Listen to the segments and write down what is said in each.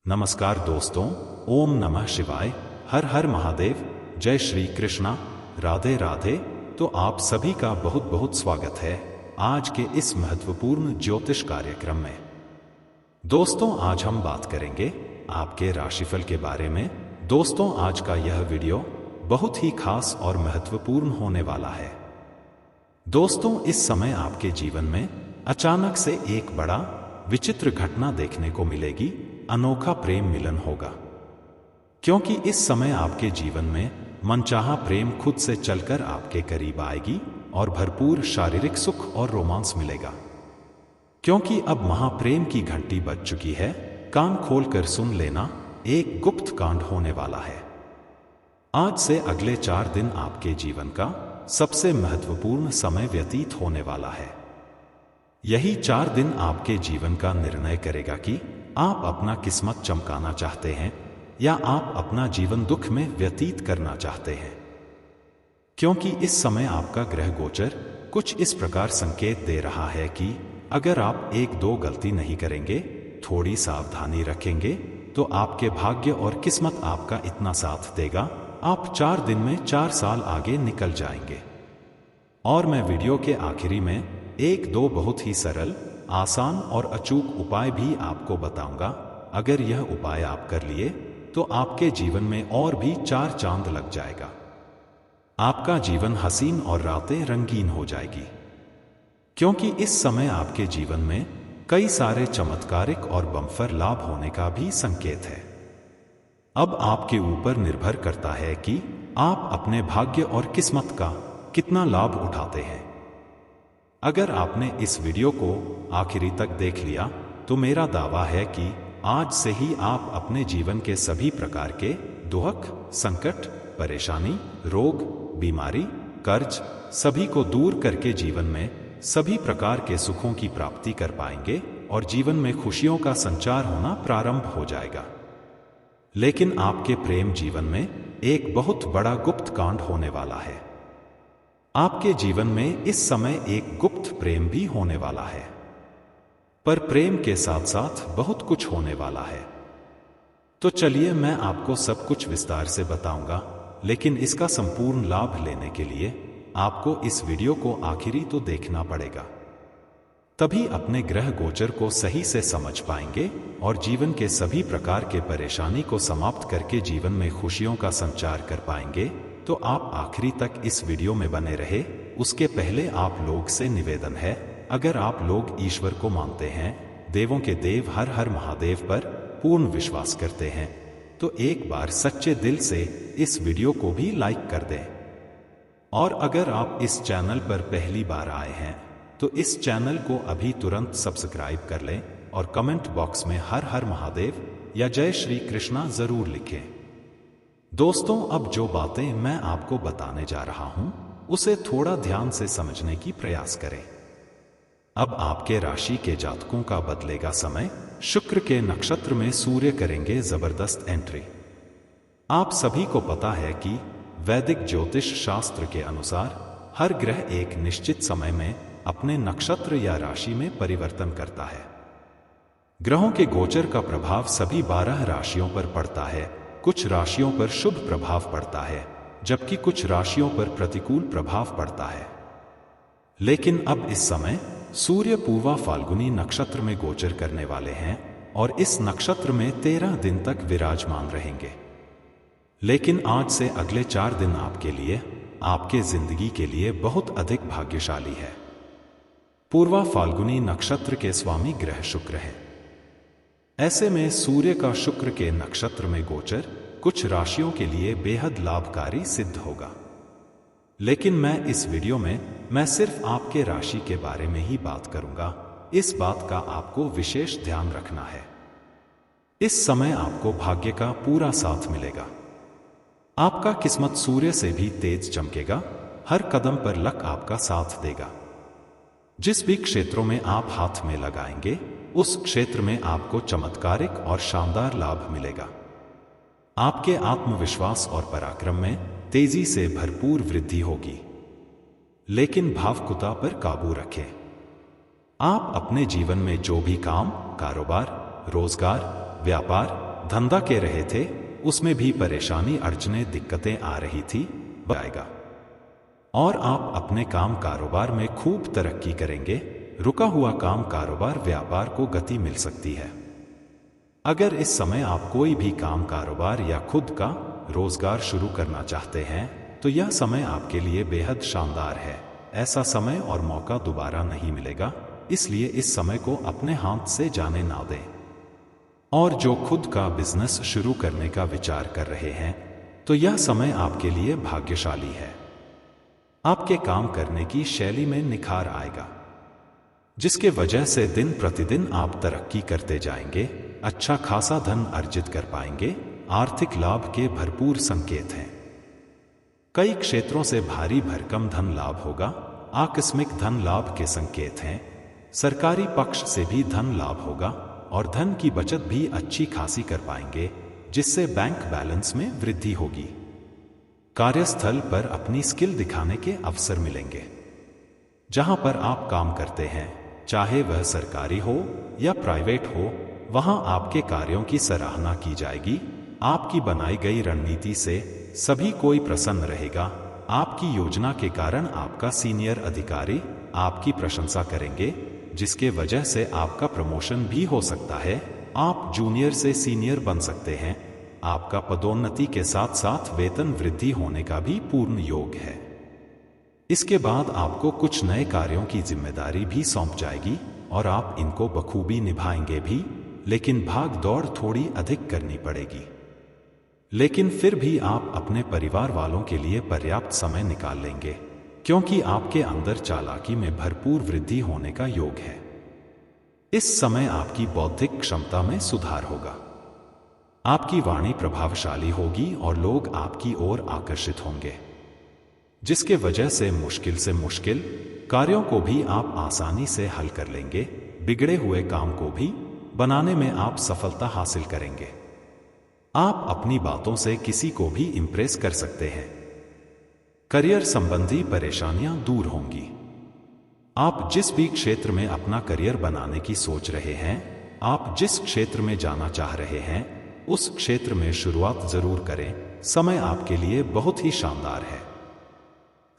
नमस्कार दोस्तों, ओम नमः शिवाय, हर हर महादेव, जय श्री कृष्णा, राधे राधे। तो आप सभी का बहुत बहुत स्वागत है आज के इस महत्वपूर्ण ज्योतिष कार्यक्रम में। दोस्तों, आज हम बात करेंगे आपके राशिफल के बारे में। दोस्तों, आज का यह वीडियो बहुत ही खास और महत्वपूर्ण होने वाला है। दोस्तों, इस समय आपके जीवन में अचानक से एक बड़ा विचित्र घटना देखने को मिलेगी। अनोखा प्रेम मिलन होगा, क्योंकि इस समय आपके जीवन में मनचाहा प्रेम खुद से चलकर आपके करीब आएगी और भरपूर शारीरिक सुख और रोमांस मिलेगा। क्योंकि अब महाप्रेम की घंटी बज चुकी है। कान खोलकर सुन लेना, एक गुप्त कांड होने वाला है। आज से अगले 4 दिन आपके जीवन का सबसे महत्वपूर्ण समय व्यतीत होने वाला है। यही 4 दिन आपके जीवन का निर्णय करेगा कि आप अपना किस्मत चमकाना चाहते हैं या आप अपना जीवन दुख में व्यतीत करना चाहते हैं। क्योंकि इस समय आपका ग्रह गोचर कुछ इस प्रकार संकेत दे रहा है कि अगर आप 1-2 गलती नहीं करेंगे, थोड़ी सावधानी रखेंगे, तो आपके भाग्य और किस्मत आपका इतना साथ देगा, आप 4 दिन में 4 साल आगे निकल जाएंगे। और मैं वीडियो के आखिरी में 1-2 बहुत ही सरल, आसान और अचूक उपाय भी आपको बताऊंगा। अगर यह उपाय आप कर लिए तो आपके जीवन में और भी 4 चांद लग जाएगा। आपका जीवन हसीन और रातें रंगीन हो जाएगी। क्योंकि इस समय आपके जीवन में कई सारे चमत्कारिक और बम्पर लाभ होने का भी संकेत है। अब आपके ऊपर निर्भर करता है कि आप अपने भाग्य और किस्मत का कितना लाभ उठाते हैं। अगर आपने इस वीडियो को आखिरी तक देख लिया तो मेरा दावा है कि आज से ही आप अपने जीवन के सभी प्रकार के दुख, संकट, परेशानी, रोग, बीमारी, कर्ज सभी को दूर करके जीवन में सभी प्रकार के सुखों की प्राप्ति कर पाएंगे और जीवन में खुशियों का संचार होना प्रारंभ हो जाएगा। लेकिन आपके प्रेम जीवन में एक बहुत बड़ा गुप्त कांड होने वाला है। आपके जीवन में इस समय एक गुप्त प्रेम भी होने वाला है, पर प्रेम के साथ साथ बहुत कुछ होने वाला है। तो चलिए, मैं आपको सब कुछ विस्तार से बताऊंगा, लेकिन इसका संपूर्ण लाभ लेने के लिए आपको इस वीडियो को आखिरी तो देखना पड़ेगा। तभी अपने ग्रह गोचर को सही से समझ पाएंगे और जीवन के सभी प्रकार के परेशानी को समाप्त करके जीवन में खुशियों का संचार कर पाएंगे। तो आप आखिरी तक इस वीडियो में बने रहे। उसके पहले आप लोग से निवेदन है, अगर आप लोग ईश्वर को मानते हैं, देवों के देव हर हर महादेव पर पूर्ण विश्वास करते हैं, तो एक बार सच्चे दिल से इस वीडियो को भी लाइक कर दें। और अगर आप इस चैनल पर पहली बार आए हैं तो इस चैनल को अभी तुरंत सब्सक्राइब कर लें और कमेंट बॉक्स में हर हर महादेव या जय श्री कृष्णा जरूर लिखें। दोस्तों, अब जो बातें मैं आपको बताने जा रहा हूं उसे थोड़ा ध्यान से समझने की प्रयास करें। अब आपके राशि के जातकों का बदलेगा समय। शुक्र के नक्षत्र में सूर्य करेंगे जबरदस्त एंट्री। आप सभी को पता है कि वैदिक ज्योतिष शास्त्र के अनुसार हर ग्रह एक निश्चित समय में अपने नक्षत्र या राशि में परिवर्तन करता है। ग्रहों के गोचर का प्रभाव सभी 12 राशियों पर पड़ता है। कुछ राशियों पर शुभ प्रभाव पड़ता है, जबकि कुछ राशियों पर प्रतिकूल प्रभाव पड़ता है। लेकिन अब इस समय सूर्य पूर्वा फाल्गुनी नक्षत्र में गोचर करने वाले हैं और इस नक्षत्र में 13 दिन तक विराजमान रहेंगे। लेकिन आज से अगले 4 दिन आपके लिए, आपके जिंदगी के लिए बहुत अधिक भाग्यशाली है। पूर्वा फाल्गुनी नक्षत्र के स्वामी ग्रह शुक्र है। ऐसे में सूर्य का शुक्र के नक्षत्र में गोचर कुछ राशियों के लिए बेहद लाभकारी सिद्ध होगा। लेकिन मैं इस वीडियो में मैं सिर्फ आपके राशि के बारे में ही बात करूंगा। इस बात का आपको विशेष ध्यान रखना है। इस समय आपको भाग्य का पूरा साथ मिलेगा। आपका किस्मत सूर्य से भी तेज चमकेगा। हर कदम पर लक आपका साथ देगा। जिस भी क्षेत्रों में आप हाथ में लगाएंगे उस क्षेत्र में आपको चमत्कारिक और शानदार लाभ मिलेगा। आपके आत्मविश्वास और पराक्रम में तेजी से भरपूर वृद्धि होगी। लेकिन भावुकता पर काबू रखें। आप अपने जीवन में जो भी काम, कारोबार, रोजगार, व्यापार धंधा के रहे थे उसमें भी परेशानी अड़चने दिक्कतें आ रही थी, आएगा और आप अपने काम कारोबार में खूब तरक्की करेंगे। रुका हुआ काम कारोबार व्यापार को गति मिल सकती है। अगर इस समय आप कोई भी काम कारोबार या खुद का रोजगार शुरू करना चाहते हैं तो यह समय आपके लिए बेहद शानदार है। ऐसा समय और मौका दोबारा नहीं मिलेगा, इसलिए इस समय को अपने हाथ से जाने ना दें। और जो खुद का बिजनेस शुरू करने का विचार कर रहे हैं तो यह समय आपके लिए भाग्यशाली है। आपके काम करने की शैली में निखार आएगा, जिसके वजह से दिन प्रतिदिन आप तरक्की करते जाएंगे, अच्छा खासा धन अर्जित कर पाएंगे। आर्थिक लाभ के भरपूर संकेत हैं। कई क्षेत्रों से भारी भरकम धन लाभ होगा। आकस्मिक धन लाभ के संकेत हैं। सरकारी पक्ष से भी धन लाभ होगा और धन की बचत भी अच्छी खासी कर पाएंगे, जिससे बैंक बैलेंस में वृद्धि होगी। कार्यस्थल पर अपनी स्किल दिखाने के अवसर मिलेंगे। जहां पर आप काम करते हैं, चाहे वह सरकारी हो या प्राइवेट हो, वहां आपके कार्यों की सराहना की जाएगी। आपकी बनाई गई रणनीति से सभी कोई प्रसन्न रहेगा। आपकी योजना के कारण आपका सीनियर अधिकारी आपकी प्रशंसा करेंगे, जिसके वजह से आपका प्रमोशन भी हो सकता है। आप जूनियर से सीनियर बन सकते हैं। आपका पदोन्नति के साथ साथ वेतन वृद्धि होने का भी पूर्ण योग है। इसके बाद आपको कुछ नए कार्यों की जिम्मेदारी भी सौंप जाएगी और आप इनको बखूबी निभाएंगे भी, लेकिन भाग दौड़ थोड़ी अधिक करनी पड़ेगी। लेकिन फिर भी आप अपने परिवार वालों के लिए पर्याप्त समय निकाल लेंगे, क्योंकि आपके अंदर चालाकी में भरपूर वृद्धि होने का योग है। इस समय आपकी बौद्धिक क्षमता में सुधार होगा। आपकी वाणी प्रभावशाली होगी और लोग आपकी ओर आकर्षित होंगे, जिसके वजह से मुश्किल कार्यों को भी आप आसानी से हल कर लेंगे। बिगड़े हुए काम को भी बनाने में आप सफलता हासिल करेंगे। आप अपनी बातों से किसी को भी इंप्रेस कर सकते हैं। करियर संबंधी परेशानियां दूर होंगी। आप जिस भी क्षेत्र में अपना करियर बनाने की सोच रहे हैं, आप जिस क्षेत्र में जाना चाह रहे हैं, उस क्षेत्र में शुरुआत जरूर करें। समय आपके लिए बहुत ही शानदार है।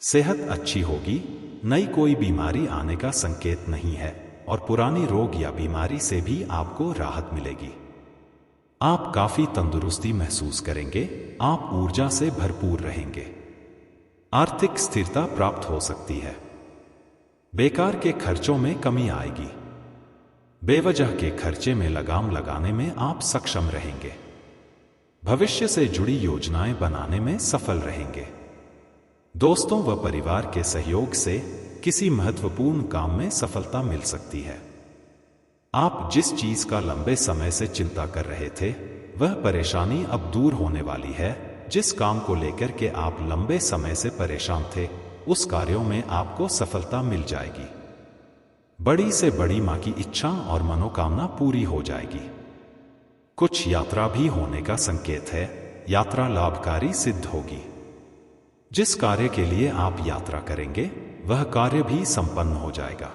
सेहत अच्छी होगी। नई कोई बीमारी आने का संकेत नहीं है और पुरानी रोग या बीमारी से भी आपको राहत मिलेगी। आप काफी तंदुरुस्ती महसूस करेंगे। आप ऊर्जा से भरपूर रहेंगे। आर्थिक स्थिरता प्राप्त हो सकती है। बेकार के खर्चों में कमी आएगी। बेवजह के खर्चे में लगाम लगाने में आप सक्षम रहेंगे। भविष्य से जुड़ी योजनाएं बनाने में सफल रहेंगे। दोस्तों व परिवार के सहयोग से किसी महत्वपूर्ण काम में सफलता मिल सकती है। आप जिस चीज का लंबे समय से चिंता कर रहे थे, वह परेशानी अब दूर होने वाली है। जिस काम को लेकर के आप लंबे समय से परेशान थे, उस कार्यों में आपको सफलता मिल जाएगी। बड़ी से बड़ी मां की इच्छा और मनोकामना पूरी हो जाएगी। कुछ यात्रा भी होने का संकेत है। यात्रा लाभकारी सिद्ध होगी। जिस कार्य के लिए आप यात्रा करेंगे, वह कार्य भी संपन्न हो जाएगा।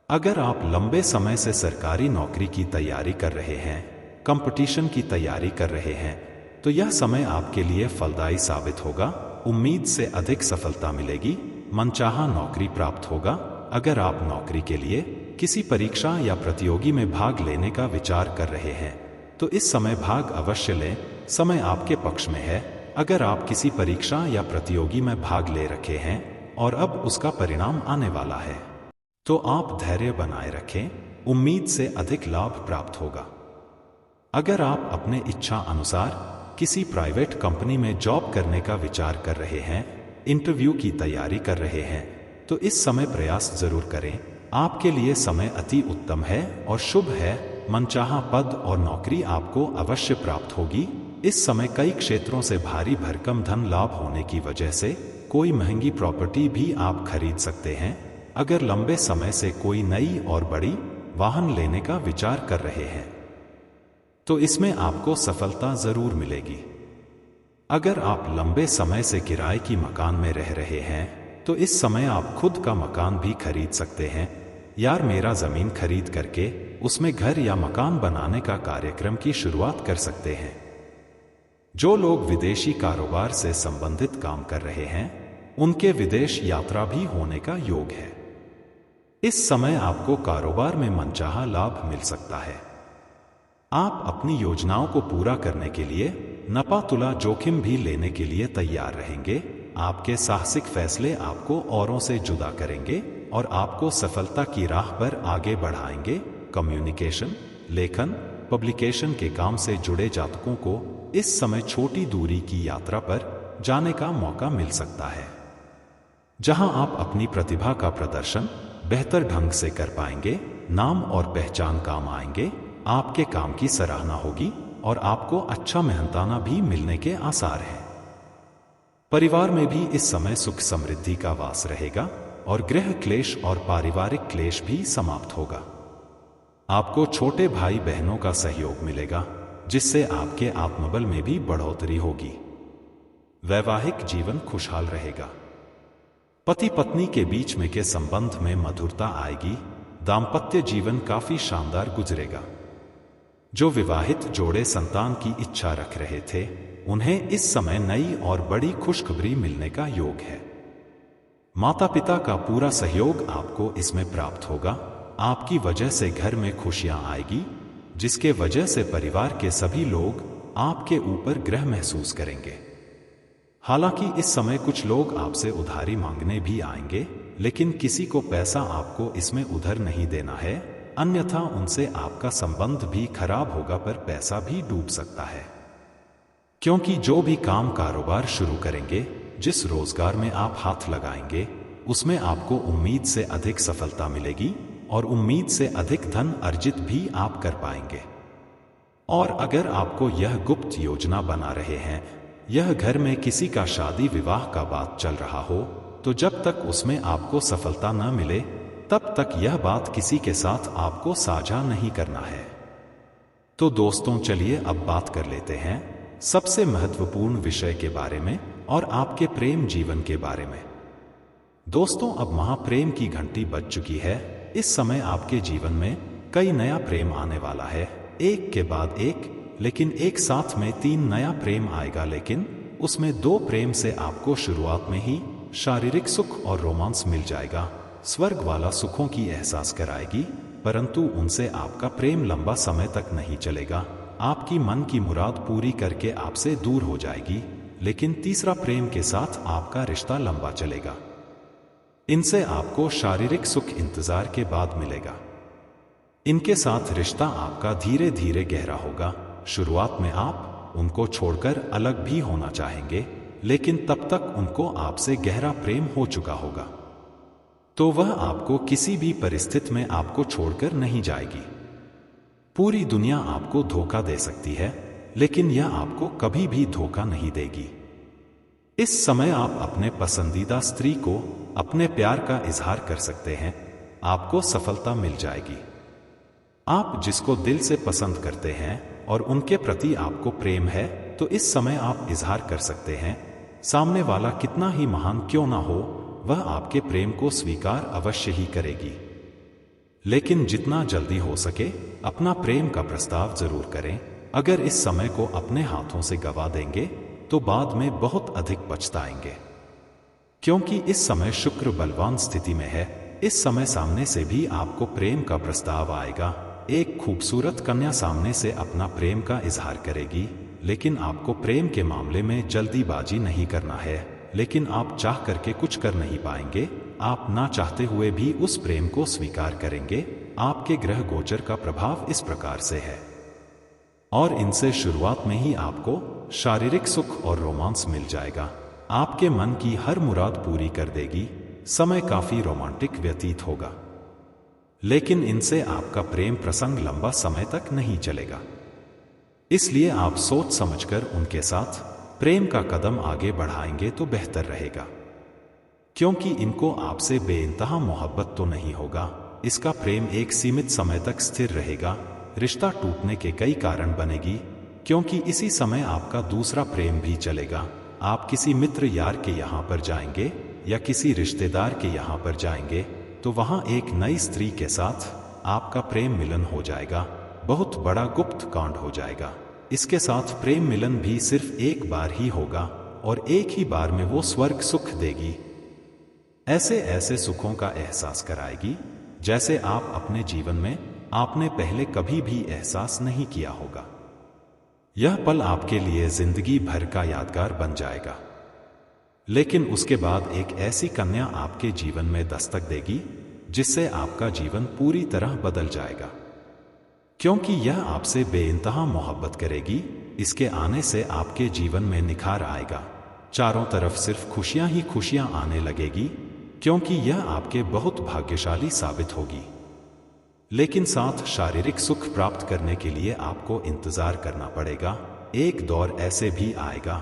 अगर आप लंबे समय से सरकारी नौकरी की तैयारी कर रहे हैं, कंपटीशन की तैयारी कर रहे हैं, तो यह समय आपके लिए फलदायी साबित होगा। उम्मीद से अधिक सफलता मिलेगी। मनचाहा नौकरी प्राप्त होगा। अगर आप नौकरी के लिए किसी परीक्षा या प्रतियोगी में भाग लेने का विचार कर रहे हैं, तो इस समय भाग अवश्य लें। समय आपके पक्ष में है। अगर आप किसी परीक्षा या प्रतियोगी में भाग ले रखे हैं और अब उसका परिणाम आने वाला है, तो आप धैर्य बनाए रखें। उम्मीद से अधिक लाभ प्राप्त होगा। अगर आप अपने इच्छा अनुसार किसी प्राइवेट कंपनी में जॉब करने का विचार कर रहे हैं, इंटरव्यू की तैयारी कर रहे हैं, तो इस समय प्रयास जरूर करें। आपके लिए समय अति उत्तम है और शुभ है। मनचाहा पद और नौकरी आपको अवश्य प्राप्त होगी। इस समय कई क्षेत्रों से भारी भरकम धन लाभ होने की वजह से कोई महंगी प्रॉपर्टी भी आप खरीद सकते हैं। अगर लंबे समय से कोई नई और बड़ी वाहन लेने का विचार कर रहे हैं, तो इसमें आपको सफलता जरूर मिलेगी। अगर आप लंबे समय से किराए की मकान में रह रहे हैं, तो इस समय आप खुद का मकान भी खरीद सकते हैं। यार, मेरा जमीन खरीद करके उसमें घर या मकान बनाने का कार्यक्रम की शुरुआत कर सकते हैं। जो लोग विदेशी कारोबार से संबंधित काम कर रहे हैं उनके विदेश यात्रा भी होने का योग है। इस समय आपको कारोबार में मनचाहा लाभ मिल सकता है। आप अपनी योजनाओं को पूरा करने के लिए नपा-तुला जोखिम भी लेने के लिए तैयार रहेंगे। आपके साहसिक फैसले आपको औरों से जुदा करेंगे और आपको सफलता की राह पर आगे बढ़ाएंगे। कम्युनिकेशन, लेखन, पब्लिकेशन के काम से जुड़े जातकों को इस समय छोटी दूरी की यात्रा पर जाने का मौका मिल सकता है, जहां आप अपनी प्रतिभा का प्रदर्शन बेहतर ढंग से कर पाएंगे। नाम और पहचान काम आएंगे, आपके काम की सराहना होगी और आपको अच्छा मेहनताना भी मिलने के आसार हैं। परिवार में भी इस समय सुख समृद्धि का वास रहेगा और गृह क्लेश और पारिवारिक क्लेश भी समाप्त होगा। आपको छोटे भाई बहनों का सहयोग मिलेगा, जिससे आपके आत्मबल में भी बढ़ोतरी होगी। वैवाहिक जीवन खुशहाल रहेगा। पति पत्नी के बीच में के संबंध में मधुरता आएगी। दाम्पत्य जीवन काफी शानदार गुजरेगा। जो विवाहित जोड़े संतान की इच्छा रख रहे थे उन्हें इस समय नई और बड़ी खुशखबरी मिलने का योग है। माता पिता का पूरा सहयोग आपको इसमें प्राप्त होगा। आपकी वजह से घर में खुशियां आएगी, जिसके वजह से परिवार के सभी लोग आपके ऊपर ग्रह महसूस करेंगे। हालांकि इस समय कुछ लोग आपसे उधारी मांगने भी आएंगे, लेकिन किसी को पैसा आपको इसमें उधार नहीं देना है, अन्यथा उनसे आपका संबंध भी खराब होगा, पर पैसा भी डूब सकता है। क्योंकि जो भी काम कारोबार शुरू करेंगे, जिस रोजगार में आप हाथ लगाएंगे, उसमें आपको उम्मीद से अधिक सफलता मिलेगी और उम्मीद से अधिक धन अर्जित भी आप कर पाएंगे। और अगर आपको यह गुप्त योजना बना रहे हैं, यह घर में किसी का शादी विवाह का बात चल रहा हो, तो जब तक उसमें आपको सफलता न मिले तब तक यह बात किसी के साथ आपको साझा नहीं करना है। तो दोस्तों, चलिए अब बात कर लेते हैं सबसे महत्वपूर्ण विषय के बारे में और आपके प्रेम जीवन के बारे में। दोस्तों, अब महाप्रेम की घंटी बज चुकी है। इस समय आपके जीवन में कई नया प्रेम आने वाला है, एक के बाद एक, लेकिन एक साथ में 3 नया प्रेम आएगा। लेकिन उसमें 2 प्रेम से आपको शुरुआत में ही शारीरिक सुख और रोमांस मिल जाएगा, स्वर्ग वाला सुखों की एहसास कराएगी, परंतु उनसे आपका प्रेम लंबा समय तक नहीं चलेगा। आपकी मन की मुराद पूरी करके आपसे दूर हो जाएगी। लेकिन तीसरा प्रेम के साथ आपका रिश्ता लंबा चलेगा। इनसे आपको शारीरिक सुख इंतजार के बाद मिलेगा। इनके साथ रिश्ता आपका धीरे धीरे गहरा होगा। शुरुआत में आप उनको छोड़कर अलग भी होना चाहेंगे, लेकिन तब तक उनको आपसे गहरा प्रेम हो चुका होगा, तो वह आपको किसी भी परिस्थिति में आपको छोड़कर नहीं जाएगी। पूरी दुनिया आपको धोखा दे सकती है, लेकिन यह आपको कभी भी धोखा नहीं देगी। इस समय आप अपने पसंदीदा स्त्री को अपने प्यार का इजहार कर सकते हैं। आपको सफलता मिल जाएगी। आप जिसको दिल से पसंद करते हैं और उनके प्रति आपको प्रेम है, तो इस समय आप इजहार कर सकते हैं। सामने वाला कितना ही महान क्यों ना हो, वह आपके प्रेम को स्वीकार अवश्य ही करेगी। लेकिन जितना जल्दी हो सके अपना प्रेम का प्रस्ताव जरूर करें। अगर इस समय को अपने हाथों से गवा देंगे तो बाद में बहुत अधिक पछताएंगे, क्योंकि इस समय शुक्र बलवान स्थिति में है। इस समय सामने से भी आपको प्रेम का प्रस्ताव आएगा। एक खूबसूरत कन्या सामने से अपना प्रेम का इजहार करेगी, लेकिन आपको प्रेम के मामले में जल्दीबाजी नहीं करना है। लेकिन आप चाह करके कुछ कर नहीं पाएंगे। आप ना चाहते हुए भी उस प्रेम को स्वीकार करेंगे। आपके ग्रह गोचर का प्रभाव इस प्रकार से है, और इनसे शुरुआत में ही आपको शारीरिक सुख और रोमांस मिल जाएगा। आपके मन की हर मुराद पूरी कर देगी। समय काफी रोमांटिक व्यतीत होगा, लेकिन इनसे आपका प्रेम प्रसंग लंबा समय तक नहीं चलेगा। इसलिए आप सोच समझकर उनके साथ प्रेम का कदम आगे बढ़ाएंगे तो बेहतर रहेगा, क्योंकि इनको आपसे बेइंतहा मोहब्बत तो नहीं होगा। इसका प्रेम एक सीमित समय तक स्थिर रहेगा। रिश्ता टूटने के कई कारण बनेगी, क्योंकि इसी समय आपका दूसरा प्रेम भी चलेगा। आप किसी मित्र यार के यहाँ पर जाएंगे या किसी रिश्तेदार के यहाँ पर जाएंगे, तो वहाँ एक नई स्त्री के साथ आपका प्रेम मिलन हो जाएगा, बहुत बड़ा गुप्त कांड हो जाएगा। इसके साथ प्रेम मिलन भी सिर्फ एक बार ही होगा और एक ही बार में वो स्वर्ग सुख देगी। ऐसे ऐसे सुखों का एहसास कराएगी जैसे आप अपने जीवन में आपने पहले कभी भी एहसास नहीं किया होगा। यह पल आपके लिए जिंदगी भर का यादगार बन जाएगा। लेकिन उसके बाद एक ऐसी कन्या आपके जीवन में दस्तक देगी जिससे आपका जीवन पूरी तरह बदल जाएगा, क्योंकि यह आपसे बेइंतहा मोहब्बत करेगी। इसके आने से आपके जीवन में निखार आएगा, चारों तरफ सिर्फ खुशियां ही खुशियां आने लगेगी, क्योंकि यह आपके बहुत भाग्यशाली साबित होगी। लेकिन साथ शारीरिक सुख प्राप्त करने के लिए आपको इंतजार करना पड़ेगा। एक दौर ऐसे भी आएगा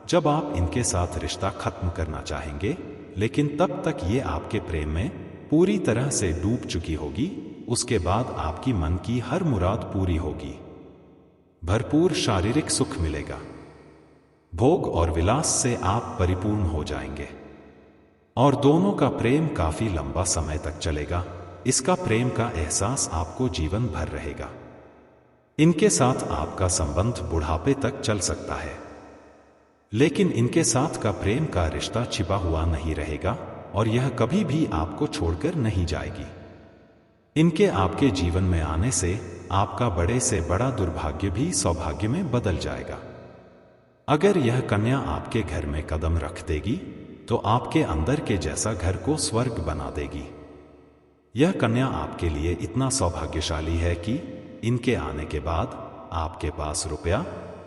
जब आप इनके साथ रिश्ता खत्म करना चाहेंगे, लेकिन तब तक ये आपके प्रेम में पूरी तरह से डूब चुकी होगी। उसके बाद आपकी मन की हर मुराद पूरी होगी, भरपूर शारीरिक सुख मिलेगा, भोग और विलास से आप परिपूर्ण हो जाएंगे और दोनों का प्रेम काफी लंबा समय तक चलेगा। इसका प्रेम का एहसास आपको जीवन भर रहेगा। इनके साथ आपका संबंध बुढ़ापे तक चल सकता है, लेकिन इनके साथ का प्रेम का रिश्ता छिपा हुआ नहीं रहेगा और यह कभी भी आपको छोड़कर नहीं जाएगी। इनके आपके जीवन में आने से आपका बड़े से बड़ा दुर्भाग्य भी सौभाग्य में बदल जाएगा। अगर यह कन्या आपके घर में कदम रख देगी तो आपके अंदर के जैसा घर को स्वर्ग बना देगी। यह कन्या आपके लिए इतना सौभाग्यशाली है कि इनके आने के बाद आपके पास रुपया,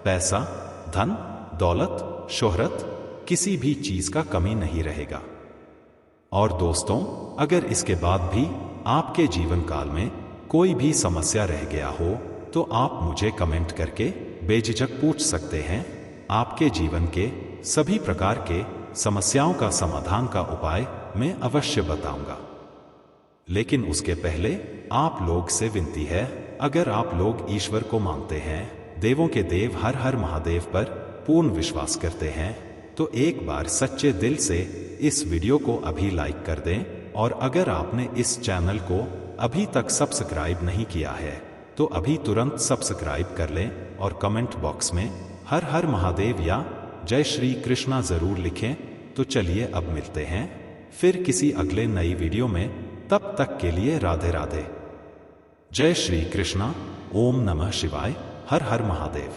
पैसा, धन, दौलत, शोहरत, किसी भी चीज का कमी नहीं रहेगा। और दोस्तों, अगर इसके बाद भी आपके जीवन काल में कोई भी समस्या रह गया हो तो आप मुझे कमेंट करके बेझिझक पूछ सकते हैं। आपके जीवन के सभी प्रकार के समस्याओं का समाधान का उपाय मैं अवश्य बताऊंगा। लेकिन उसके पहले आप लोग से विनती है, अगर आप लोग ईश्वर को मानते हैं, देवों के देव हर हर महादेव पर पूर्ण विश्वास करते हैं, तो एक बार सच्चे दिल से इस वीडियो को अभी लाइक कर दें। और अगर आपने इस चैनल को अभी तक सब्सक्राइब नहीं किया है तो अभी तुरंत सब्सक्राइब कर लें और कमेंट बॉक्स में हर हर महादेव या जय श्री कृष्णा जरूर लिखें। तो चलिए अब मिलते हैं फिर किसी अगले नई वीडियो में। तब तक के लिए राधे राधे, जय श्री कृष्णा, ओम नमः शिवाय, हर हर महादेव।